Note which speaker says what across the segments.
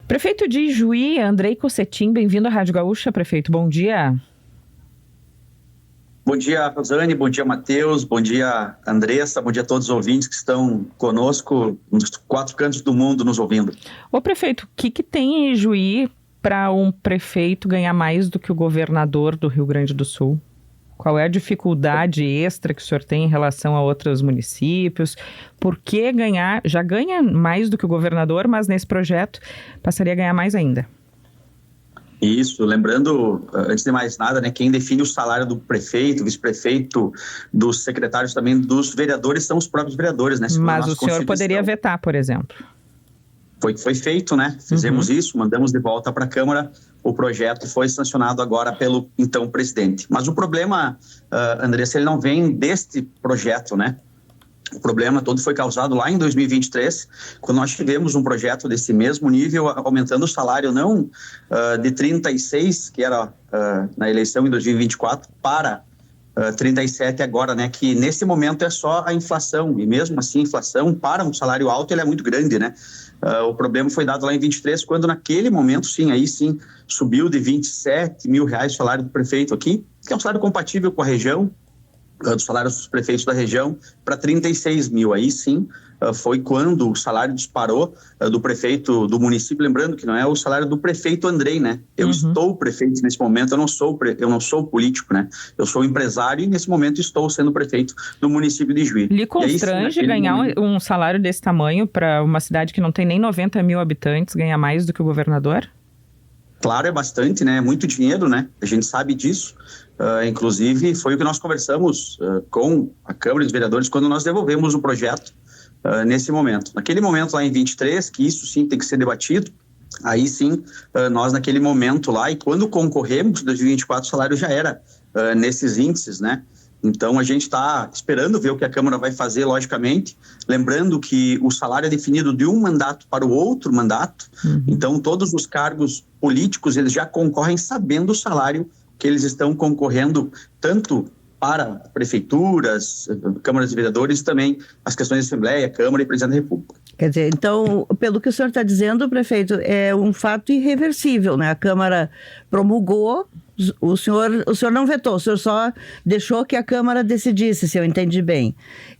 Speaker 1: Prefeito de Ijuí, Andrei Cossetin, bem-vindo à Rádio Gaúcha, prefeito, bom dia.
Speaker 2: Bom dia, Rosane, bom dia, Matheus, bom dia, Andressa, bom dia a todos os ouvintes que estão conosco nos 4 cantos do mundo nos ouvindo.
Speaker 1: Ô prefeito, o que tem em Ijuí para um prefeito ganhar mais do que o governador do Rio Grande do Sul? Qual é a dificuldade extra que o senhor tem em relação a outros municípios? Por que ganhar? Já ganha mais do que o governador, mas nesse projeto passaria a ganhar mais ainda.
Speaker 2: Isso, lembrando, antes de mais nada, né, quem define o salário do prefeito, vice-prefeito, dos secretários também, dos vereadores, são os próprios vereadores, né?
Speaker 1: Mas o senhor poderia vetar, por exemplo.
Speaker 2: Foi feito, né? Fizemos isso, mandamos de volta para a Câmara, o projeto foi sancionado agora pelo então presidente. Mas o problema, Andressa, ele não vem deste projeto, né? O problema todo foi causado lá em 2023, quando nós tivemos um projeto desse mesmo nível, aumentando o salário não de 36, que era na eleição em 2024, para 37 agora, né? Que nesse momento é só a inflação, e mesmo assim a inflação para um salário alto ele é muito grande, né? O problema foi dado lá em 23, quando naquele momento, sim, aí sim, subiu de 27 mil reais o salário do prefeito aqui, que é um salário compatível com a região, dos salários dos prefeitos da região, para 36 mil. Aí sim, foi quando o salário disparou do prefeito do município, lembrando que não é o salário do prefeito Andrei, né? Eu estou prefeito nesse momento, eu não sou político, né? Eu sou empresário e nesse momento estou sendo prefeito do município de Ijuí.
Speaker 1: Lhe constrange ganhar um salário desse tamanho para uma cidade que não tem nem 90 mil habitantes, ganhar mais do que o governador?
Speaker 2: Claro, é bastante, né? É muito dinheiro, né? A gente sabe disso. Inclusive, foi o que nós conversamos com a Câmara dos Vereadores quando nós devolvemos o projeto nesse momento. Naquele momento lá em 23, que isso sim tem que ser debatido, aí sim, nós naquele momento lá, e quando concorremos em 2024, o salário já era nesses índices, né? Então, a gente está esperando ver o que a Câmara vai fazer, logicamente, lembrando que o salário é definido de um mandato para o outro mandato, então todos os cargos políticos, eles já concorrem sabendo o salário que eles estão concorrendo, tanto para prefeituras, câmaras de vereadores e também as questões de Assembleia, Câmara e Presidente da República.
Speaker 3: Quer dizer, então, pelo que o senhor está dizendo, prefeito, é um fato irreversível, né? A Câmara promulgou, o senhor não vetou, o senhor só deixou que a Câmara decidisse, se eu entendi bem.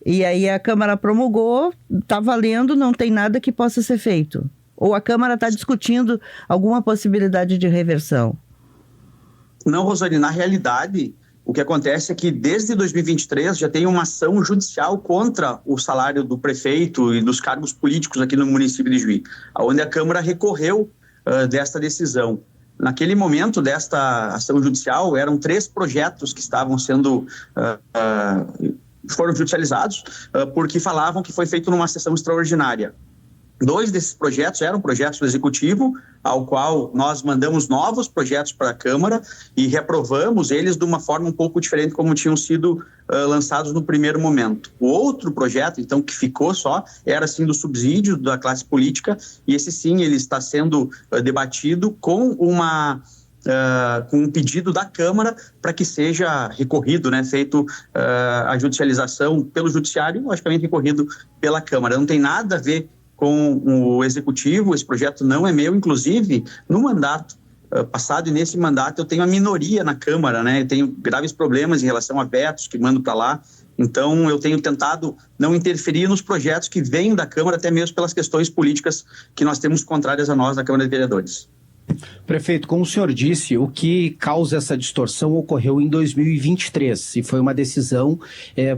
Speaker 3: E aí a Câmara promulgou, está valendo, não tem nada que possa ser feito. Ou a Câmara está discutindo alguma possibilidade de reversão?
Speaker 2: Não, Rosane, na realidade, o que acontece é que desde 2023 já tem uma ação judicial contra o salário do prefeito e dos cargos políticos aqui no município de Ijuí, onde a Câmara recorreu desta decisão. Naquele momento desta ação judicial, eram 3 projetos que estavam sendo foram judicializados porque falavam que foi feito numa sessão extraordinária. 2 desses projetos eram projetos do Executivo, ao qual nós mandamos novos projetos para a Câmara e reprovamos eles de uma forma um pouco diferente como tinham sido lançados no primeiro momento. O outro projeto, então, que ficou só, era sim do subsídio da classe política, e esse sim, ele está sendo debatido com com um pedido da Câmara para que seja recorrido, né, feito a judicialização pelo Judiciário, logicamente recorrido pela Câmara. Não tem nada a ver com o Executivo, esse projeto não é meu, inclusive no mandato passado e nesse mandato eu tenho a minoria na Câmara, né? Eu tenho graves problemas em relação a vetos que mando para lá, então eu tenho tentado não interferir nos projetos que vêm da Câmara, até mesmo pelas questões políticas que nós temos contrárias a nós na Câmara de Vereadores.
Speaker 4: Prefeito, como o senhor disse, o que causa essa distorção ocorreu em 2023 e foi uma decisão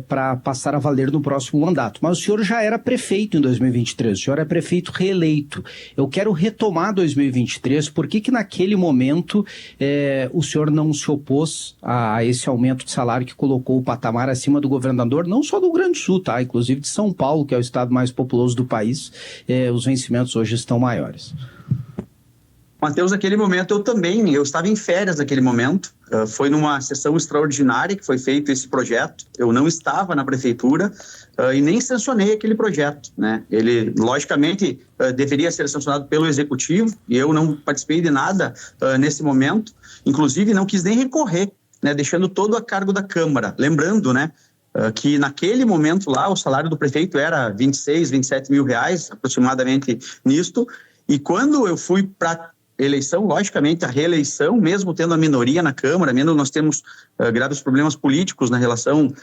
Speaker 4: para passar a valer no próximo mandato. Mas o senhor já era prefeito em 2023, o senhor é prefeito reeleito. Eu quero retomar 2023, por que naquele momento o senhor não se opôs a esse aumento de salário que colocou o patamar acima do governador, não só do Rio Grande do Sul, tá? Inclusive de São Paulo, que é o estado mais populoso do país, os vencimentos hoje estão maiores.
Speaker 2: Matheus, naquele momento eu estava em férias naquele momento, foi numa sessão extraordinária que foi feito esse projeto, eu não estava na prefeitura e nem sancionei aquele projeto, né? Ele, logicamente, deveria ser sancionado pelo Executivo e eu não participei de nada nesse momento, inclusive não quis nem recorrer, né? Deixando todo a cargo da Câmara, lembrando, né? Que naquele momento lá o salário do prefeito era 26, 27 mil reais, aproximadamente nisto, E quando eu fui para eleição, logicamente, a reeleição, mesmo tendo a minoria na Câmara, mesmo nós temos graves problemas políticos na relação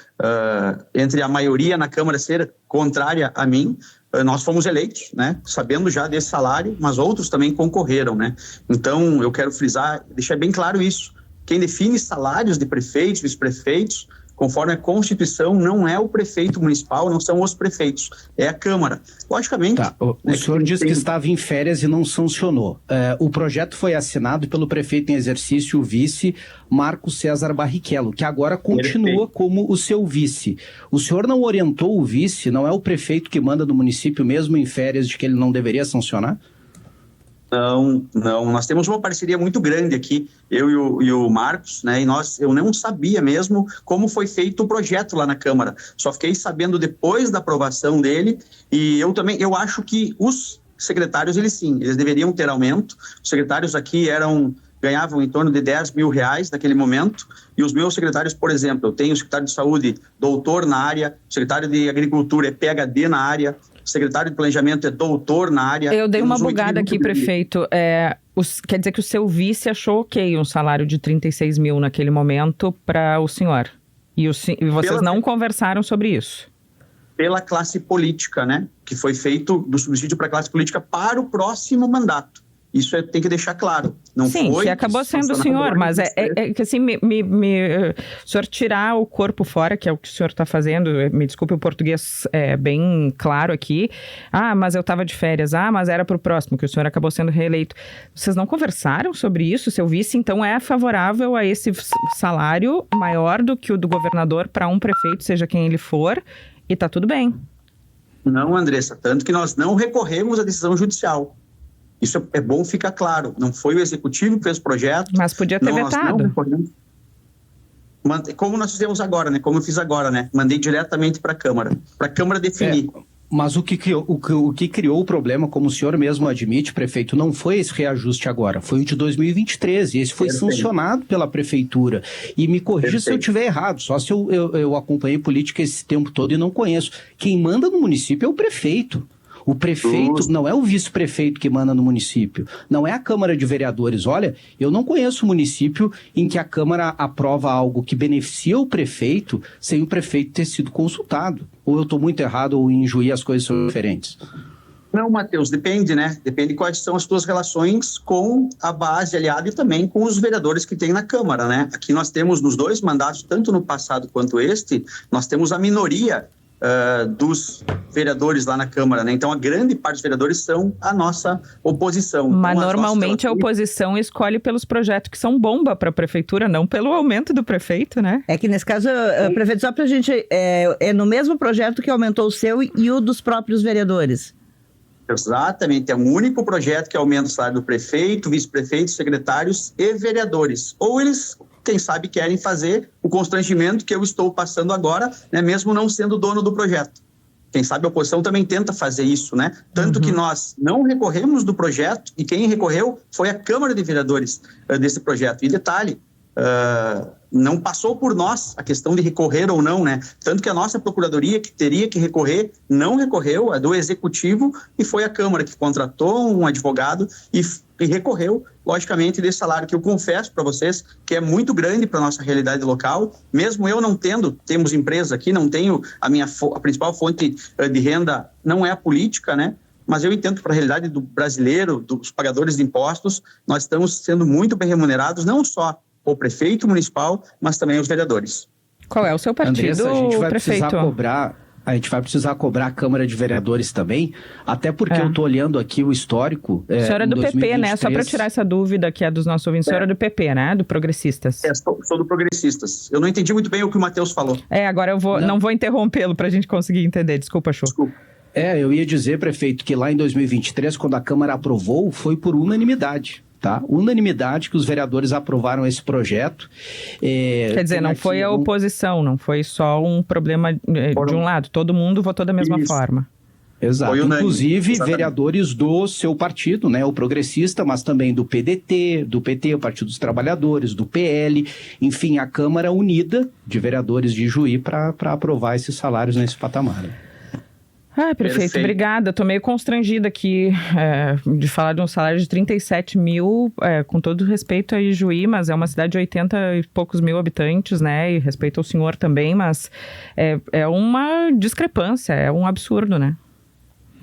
Speaker 2: entre a maioria na Câmara ser contrária a mim, nós fomos eleitos, né, sabendo já desse salário, mas outros também concorreram, né. Então, eu quero frisar, deixar bem claro isso. Quem define salários de prefeitos, vice-prefeitos, conforme a Constituição, não é o prefeito municipal, não são os prefeitos, é a Câmara. Logicamente...
Speaker 4: Tá. O senhor disse que estava em férias e não sancionou. O projeto foi assinado pelo prefeito em exercício, o vice, Marcos César Barrichello, que agora continua como o seu vice. O senhor não orientou o vice, não é o prefeito que manda no município, mesmo em férias, de que ele não deveria sancionar?
Speaker 2: Não, nós temos uma parceria muito grande aqui, eu e o Marcos, né, e eu não sabia mesmo como foi feito o projeto lá na Câmara, só fiquei sabendo depois da aprovação dele, e eu acho que os secretários, eles deveriam ter aumento. Os secretários aqui ganhavam em torno de R$10 mil naquele momento, e os meus secretários, por exemplo, eu tenho o secretário de Saúde, doutor na área, o secretário de Agricultura é PhD na área, o secretário de Planejamento é doutor na área.
Speaker 1: Eu dei uma bugada aqui, prefeito. Quer dizer que o seu vice achou ok um salário de 36 mil naquele momento para o senhor. E vocês não conversaram sobre isso?
Speaker 2: Pela classe política, né? Que foi feito do subsídio para a classe política para o próximo mandato. Isso tem que deixar claro. Não
Speaker 1: Sim,
Speaker 2: foi
Speaker 1: que acabou sendo o senhor, mas é que assim, o senhor tirar o corpo fora, que é o que o senhor está fazendo, me desculpe o português bem claro aqui, mas eu estava de férias, mas era para o próximo, que o senhor acabou sendo reeleito. Vocês não conversaram sobre isso? Seu vice, então, é favorável a esse salário maior do que o do governador para um prefeito, seja quem ele for, e está tudo bem?
Speaker 2: Não, Andressa, tanto que nós não recorremos à decisão judicial. Isso é bom ficar claro. Não foi o executivo que fez o projeto.
Speaker 1: Mas podia ter vetado.
Speaker 2: Como nós fizemos agora, né? Como eu fiz agora, né? Mandei diretamente para a Câmara definir.
Speaker 4: Mas o que criou o problema, como o senhor mesmo admite, prefeito, não foi esse reajuste agora, foi o de 2023, e esse foi sancionado pela prefeitura. E me corrija se eu estiver errado, só se eu acompanhei política esse tempo todo e não conheço. Quem manda no município é o prefeito. O prefeito não é o vice-prefeito que manda no município, não é a Câmara de Vereadores. Olha, eu não conheço município em que a Câmara aprova algo que beneficia o prefeito sem o prefeito ter sido consultado. Ou eu estou muito errado, ou em Juí as coisas são diferentes.
Speaker 2: Não, Matheus, depende, né? Depende quais são as tuas relações com a base aliada e também com os vereadores que tem na Câmara, né? Aqui nós temos nos dois mandatos, tanto no passado quanto este, nós temos a minoria dos vereadores lá na Câmara, né? Então a grande parte dos vereadores são a nossa oposição.
Speaker 1: Mas
Speaker 2: então,
Speaker 1: normalmente a oposição escolhe pelos projetos que são bomba para a prefeitura, não pelo aumento do prefeito, né?
Speaker 3: É que nesse caso, prefeito, só para a gente, é no mesmo projeto que aumentou o seu e o dos próprios vereadores.
Speaker 2: Exatamente, é um único projeto que aumenta o salário do prefeito, vice-prefeito, secretários e vereadores. Ou eles, quem sabe, querem fazer o constrangimento que eu estou passando agora, né, mesmo não sendo dono do projeto. Quem sabe a oposição também tenta fazer isso, né? Tanto que nós não recorremos do projeto e quem recorreu foi a Câmara de Vereadores desse projeto. E detalhe, não passou por nós a questão de recorrer ou não, né? Tanto que a nossa procuradoria, que teria que recorrer, não recorreu, a do Executivo, e foi a Câmara que contratou um advogado e recorreu, logicamente, desse salário que eu confesso para vocês que é muito grande para a nossa realidade local. Mesmo eu não temos empresa aqui, não tenho a principal fonte de renda não é a política, né? Mas eu entendo que para a realidade do brasileiro, dos pagadores de impostos, nós estamos sendo muito bem remunerados, não só o prefeito municipal, mas também os vereadores.
Speaker 1: Qual é o seu partido,
Speaker 4: Andressa, a gente vai
Speaker 1: prefeito?
Speaker 4: A gente vai precisar cobrar a Câmara de Vereadores também, até porque eu estou olhando aqui o histórico.
Speaker 1: A senhora é do 2023. PP, né? Só para tirar essa dúvida que é dos nossos ouvintes. A senhora é do PP, né? Do Progressistas.
Speaker 2: Sou do Progressistas. Eu não entendi muito bem o que o Matheus falou.
Speaker 1: Agora eu não vou interrompê-lo para a gente conseguir entender. Desculpa, Chu.
Speaker 2: Desculpa.
Speaker 4: Eu ia dizer, prefeito, que lá em 2023, quando a Câmara aprovou, foi por unanimidade. Tá? Unanimidade que os vereadores aprovaram esse projeto.
Speaker 1: Quer dizer, não foi a oposição, não foi só um problema de um lado, todo mundo votou da mesma forma.
Speaker 4: Exato, inclusive vereadores do seu partido, né, o Progressista, mas também do PDT, do PT, o Partido dos Trabalhadores, do PL, enfim, a Câmara unida de vereadores de Juí para aprovar esses salários nesse patamar.
Speaker 1: Prefeito,
Speaker 2: Perfeito.
Speaker 1: obrigada. Estou meio constrangida aqui de falar de um salário de 37 mil, com todo respeito a Ijuí, mas é uma cidade de 80 e poucos mil habitantes, né? E respeito ao senhor também, mas é uma discrepância, é um absurdo, né?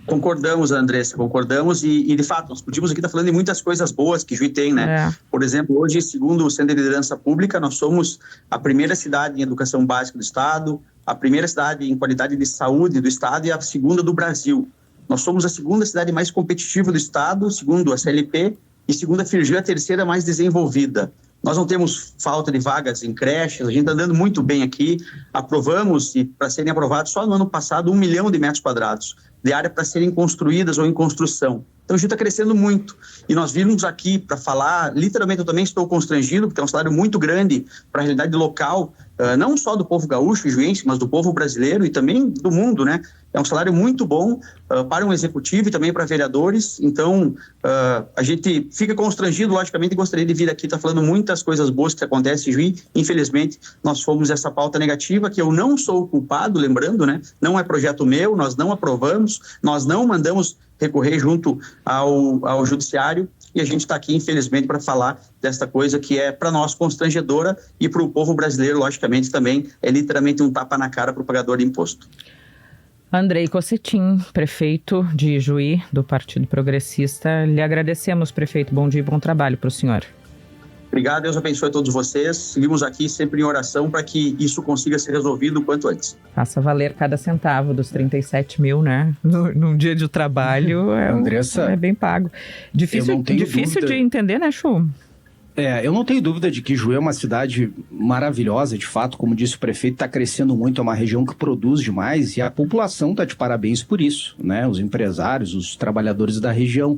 Speaker 2: Concordamos, Andressa, concordamos e de fato, nós podíamos aqui estar falando de muitas coisas boas que Juí tem, né? Por exemplo, hoje, segundo o Centro de Liderança Pública, nós somos a primeira cidade em educação básica do estado, a primeira cidade em qualidade de saúde do estado e a segunda do Brasil. Nós somos a segunda cidade mais competitiva do estado, segundo a CLP, e segundo a Firjan, a terceira mais desenvolvida. Nós não temos falta de vagas em creches, a gente está andando muito bem aqui. Aprovamos, e para serem aprovados, só no ano passado, 1 milhão de metros quadrados de área para serem construídas ou em construção. Então, a gente está crescendo muito. E nós vimos aqui para falar, literalmente, eu também estou constrangido, porque é um salário muito grande para a realidade local, não só do povo gaúcho e juiense, mas do povo brasileiro e também do mundo, né? É um salário muito bom para um executivo e também para vereadores. Então, a gente fica constrangido, logicamente, e gostaria de vir aqui estar falando muitas coisas boas que acontecem em Juí. Infelizmente, nós fomos essa pauta negativa, que eu não sou o culpado, lembrando, né? Não é projeto meu, nós não aprovamos, nós não mandamos recorrer junto ao judiciário e a gente está aqui, infelizmente, para falar desta coisa que é, para nós, constrangedora e para o povo brasileiro, logicamente, também é literalmente um tapa na cara para o pagador de imposto.
Speaker 1: Andrei Cossetin, prefeito de Juí, do Partido Progressista. Lhe agradecemos, prefeito. Bom dia e bom trabalho para o senhor.
Speaker 2: Obrigado, Deus abençoe a todos vocês. Seguimos aqui sempre em oração para que isso consiga ser resolvido o quanto antes.
Speaker 1: Faça valer cada centavo dos 37 mil, né? Num dia de trabalho
Speaker 4: Andressa,
Speaker 1: é bem pago. Difícil de entender, né, Chu?
Speaker 4: Eu não tenho dúvida de que Juí é uma cidade maravilhosa, de fato, como disse o prefeito, está crescendo muito, é uma região que produz demais e a população está de parabéns por isso, né? Os empresários, os trabalhadores da região.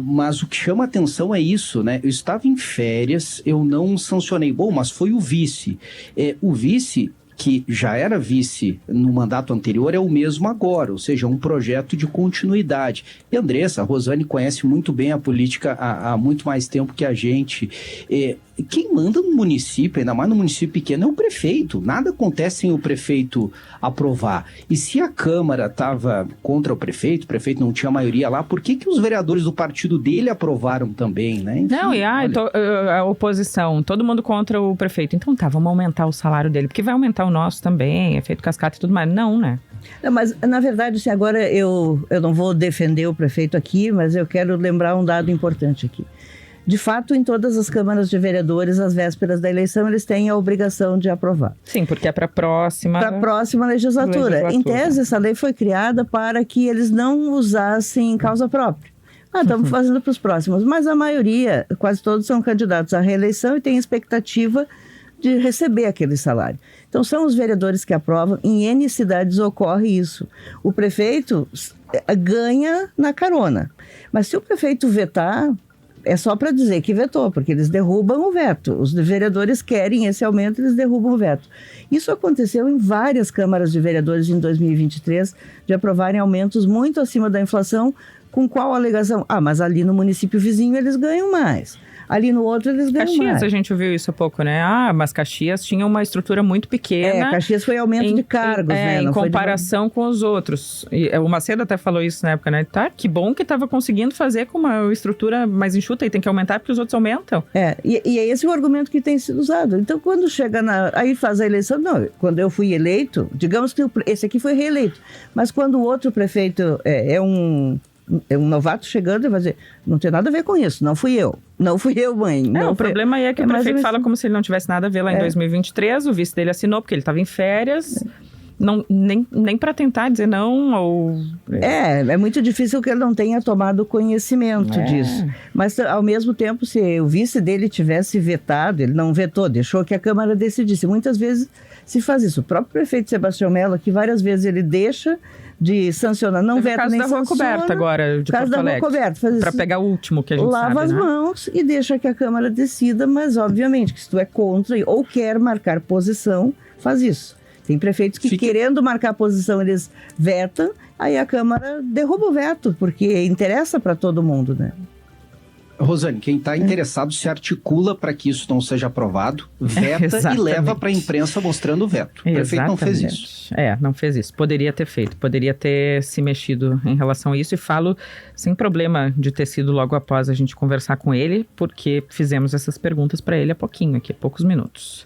Speaker 4: Mas o que chama a atenção é isso, né? Eu estava em férias, eu não sancionei, mas foi o vice. O vice, que já era vice no mandato anterior, é o mesmo agora, ou seja, um projeto de continuidade. E Andressa, a Rosane conhece muito bem a política há muito mais tempo que a gente. Quem manda no município, ainda mais no município pequeno, é o prefeito. Nada acontece sem o prefeito aprovar. E se a Câmara estava contra o prefeito não tinha maioria lá, por que os vereadores do partido dele aprovaram também, né? Enfim,
Speaker 1: não, e a oposição, todo mundo contra o prefeito. Então tá, vamos aumentar o salário dele, porque vai aumentar o nosso também, efeito cascata e tudo mais. Não, né?
Speaker 3: Não, mas, na verdade, assim, agora eu não vou defender o prefeito aqui, mas eu quero lembrar um dado importante aqui. De fato, em todas as câmaras de vereadores, às vésperas da eleição, eles têm a obrigação de aprovar.
Speaker 1: Sim, porque é para a próxima
Speaker 3: legislatura. Em tese, essa lei foi criada para que eles não usassem causa própria. Estamos fazendo para os próximos. Mas a maioria, quase todos, são candidatos à reeleição e têm expectativa de receber aquele salário. Então, são os vereadores que aprovam. Em N cidades ocorre isso. O prefeito ganha na carona. Mas se o prefeito vetar, é só para dizer que vetou, porque eles derrubam o veto. Os vereadores querem esse aumento, eles derrubam o veto. Isso aconteceu em várias câmaras de vereadores em 2023, de aprovarem aumentos muito acima da inflação, com qual alegação? Mas ali no município vizinho eles ganham mais. Ali no outro eles ganham
Speaker 1: Caxias,
Speaker 3: mais.
Speaker 1: a gente ouviu isso há pouco, né? Mas Caxias tinha uma estrutura muito pequena.
Speaker 3: Caxias foi aumento de cargos, né?
Speaker 1: Em comparação com os outros. E o Macedo até falou isso na época, né? Tá, que bom que estava conseguindo fazer com uma estrutura mais enxuta e tem que aumentar porque os outros aumentam.
Speaker 3: E é esse o argumento que tem sido usado. Então, quando chega aí faz a eleição, não, quando eu fui eleito, digamos que esse aqui foi reeleito, mas quando o outro prefeito é um novato chegando e vai dizer, não tem nada a ver com isso, não fui eu, mãe.
Speaker 1: O problema aí é que o prefeito fala como se ele não tivesse nada a ver lá em 2023, o vice dele assinou porque ele estava em férias, nem para tentar dizer não, ou...
Speaker 3: É muito difícil que ele não tenha tomado conhecimento disso. Mas, ao mesmo tempo, se o vice dele tivesse vetado, ele não vetou, deixou que a Câmara decidisse. Muitas vezes se faz isso. O próprio prefeito Sebastião Mello, que várias vezes ele deixa de sancionar, não veta nem sanciona.
Speaker 1: O caso da Rua Coberta agora, de Porto Alegre. Para pegar o último que a gente
Speaker 3: lava as mãos e deixa que a Câmara decida, mas obviamente que se tu é contra ou quer marcar posição, faz isso. Tem prefeitos que querendo marcar posição, eles vetam, aí a Câmara derruba o veto, porque interessa para todo mundo, né?
Speaker 4: Rosane, quem está interessado se articula para que isso não seja aprovado, veta e leva para a imprensa mostrando o veto. O prefeito não fez isso.
Speaker 1: Não fez isso. Poderia ter feito, poderia ter se mexido em relação a isso, e falo sem problema de ter sido logo após a gente conversar com ele, porque fizemos essas perguntas para ele há pouquinho, aqui, há poucos minutos.